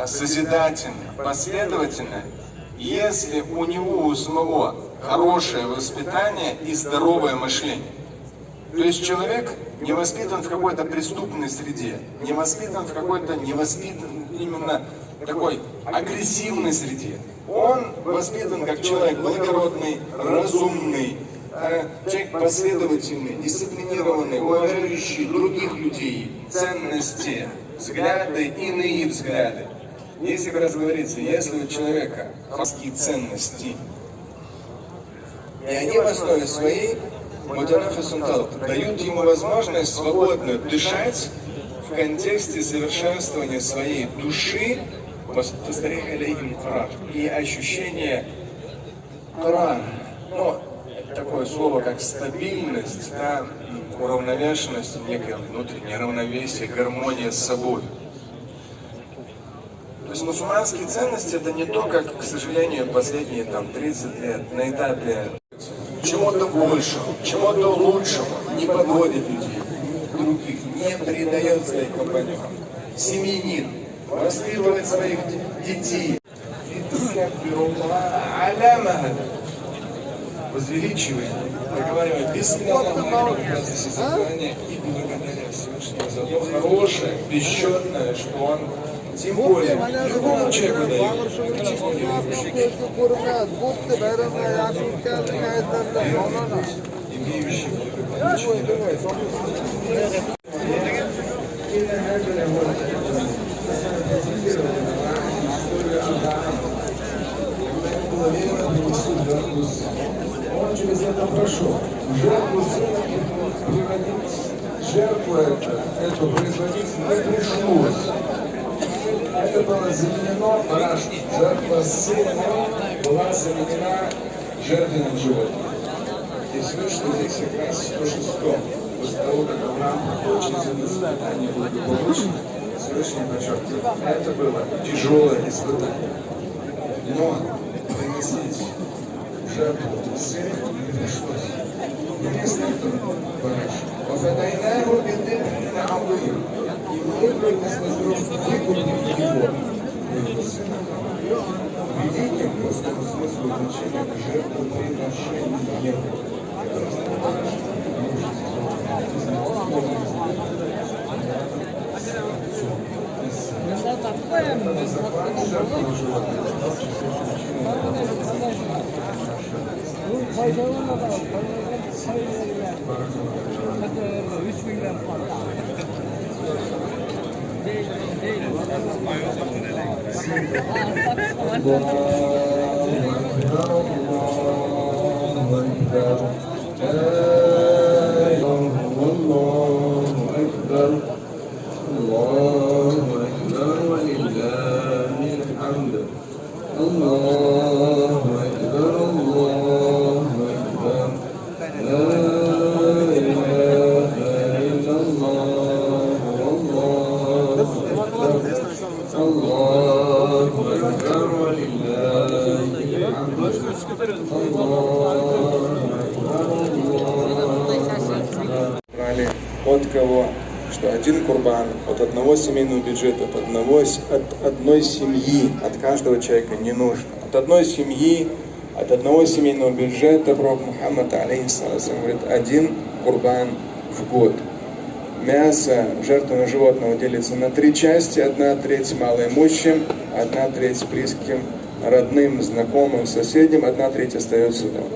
созидательно, последовательно, если у него у самого хорошее воспитание и здоровое мышление. То есть человек не воспитан в какой-то преступной среде, не воспитан в какой-то именно такой агрессивной среде. Он воспитан как человек благородный, разумный, человек последовательный, дисциплинированный, уважающий других людей, ценности, взгляды, иные взгляды. Если как раз говорится, если у человека хорошие ценности, и они в основе своей дают ему возможность свободно дышать в контексте совершенствования своей души и ощущение такое слово, как стабильность, да, уравновешенность, некое внутреннее равновесие, гармония с собой. То есть мусульманские ценности — это не то, как, к сожалению, последние 30 лет на этапе чему-то большему, чему-то лучшему, не подводит людей, других, не предает своих компаньонов. Семьянин воспитывает своих детей. Возвеличивает, проговаривает бессмертное созидание и благодаря Всевышнему за то хорошее, бесчетное, что он тем более любому человеку дает. Имеющий он через это прошел. Жертву сына приводить, жертву эту производить не пришлось. Это было заменено, жертва сына была заменена жертвенным животным. И слышно здесь как раз 106-м. После того, как Авраам проходит через это испытание благополучно, Всевышний подчеркивает, это было тяжелое испытание. Но приносить жертву сына не пришлось. Вместо этого «Вафадайнаху бидибхин азим». И мы выкупили его сына. Великим, по своему смыслу значения, жертвоприношение. От кого? Что один курбан от одного семейного бюджета, от одной семьи, от каждого человека не нужно. От одной семьи, от одного семейного бюджета пророк Мухаммад алейхиссалям говорит, один курбан в год. Мясо жертвенного животного делится на 3 части, 1/3 малоимущим, 1/3 близким, родным, знакомым, соседям, 1/3 остается дома.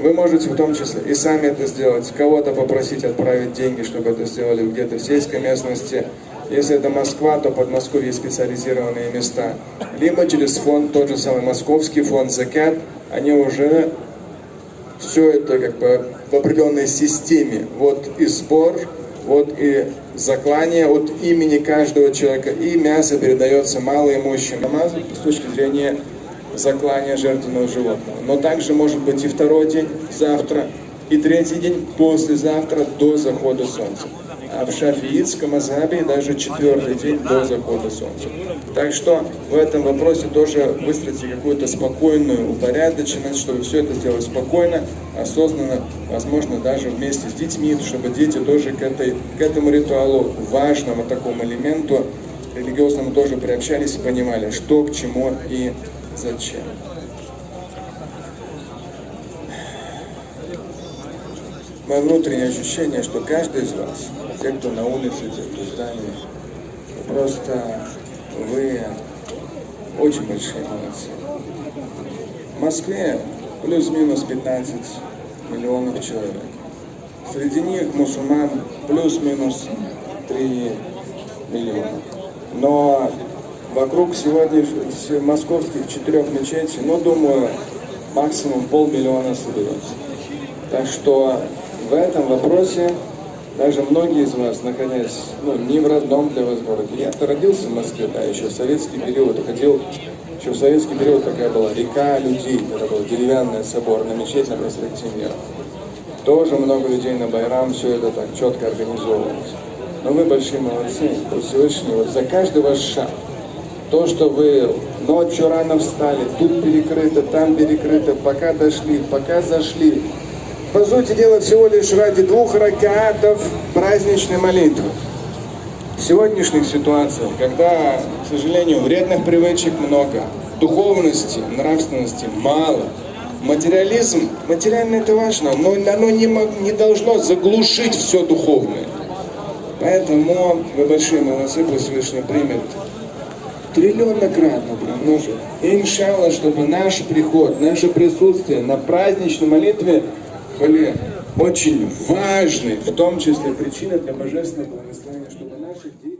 Вы можете в том числе и сами это сделать, кого-то попросить отправить деньги, чтобы это сделали где-то в сельской местности. Если это Москва, то в Подмосковье есть специализированные места. Либо через фонд, тот же самый московский фонд Закат, они уже все это как бы в определенной системе. Вот и сбор, вот и заклание от имени каждого человека, и мясо передается малоимущим. С точки зрения заклания жертвенного животного. Но также может быть и 2-й день, завтра, и 3-й день, послезавтра, до захода солнца. А в шафиитском мазхабе даже 4-й день до захода солнца. Так что в этом вопросе тоже выстроите какую-то спокойную упорядоченность, чтобы все это сделать спокойно, осознанно, возможно, даже вместе с детьми, чтобы дети тоже к этому ритуалу, важному такому элементу, религиозному тоже приобщались и понимали, что к чему и зачем. Мое внутреннее ощущение, что каждый из вас, те, кто на улице, те, кто в здании, просто вы очень большие молодцы. В Москве плюс-минус 15 миллионов человек. Среди них мусульман плюс-минус 3 миллиона. Но вокруг сегодня московских 4 мечетей, думаю, максимум 500 000 соберется. Так что в этом вопросе даже многие из вас, находясь не в родном для вас городе, я-то родился в Москве, да, еще в советский период, ходил, еще в советский период такая была река людей, это был деревянный собор, на мечеть на проспекте Мира. Тоже много людей на Байрам, все это так четко организовывалось. Но вы большие молодцы, Всевышний, вот за каждый ваш шаг, то, что вы ночью рано встали, тут перекрыто, там перекрыто, пока дошли, пока зашли, по сути дела, всего лишь ради 2 ракатов праздничной молитвы. В сегодняшних ситуациях, когда, к сожалению, вредных привычек много, духовности, нравственности мало, материализм, материально это важно, но оно не должно заглушить все духовное. Поэтому вы большие молодцы, пусть Всевышний примет триллионнократно приумножит. И иншалла, чтобы наш приход, наше присутствие на праздничной молитве были очень важны, в том числе причина для божественного благословения, чтобы наши дети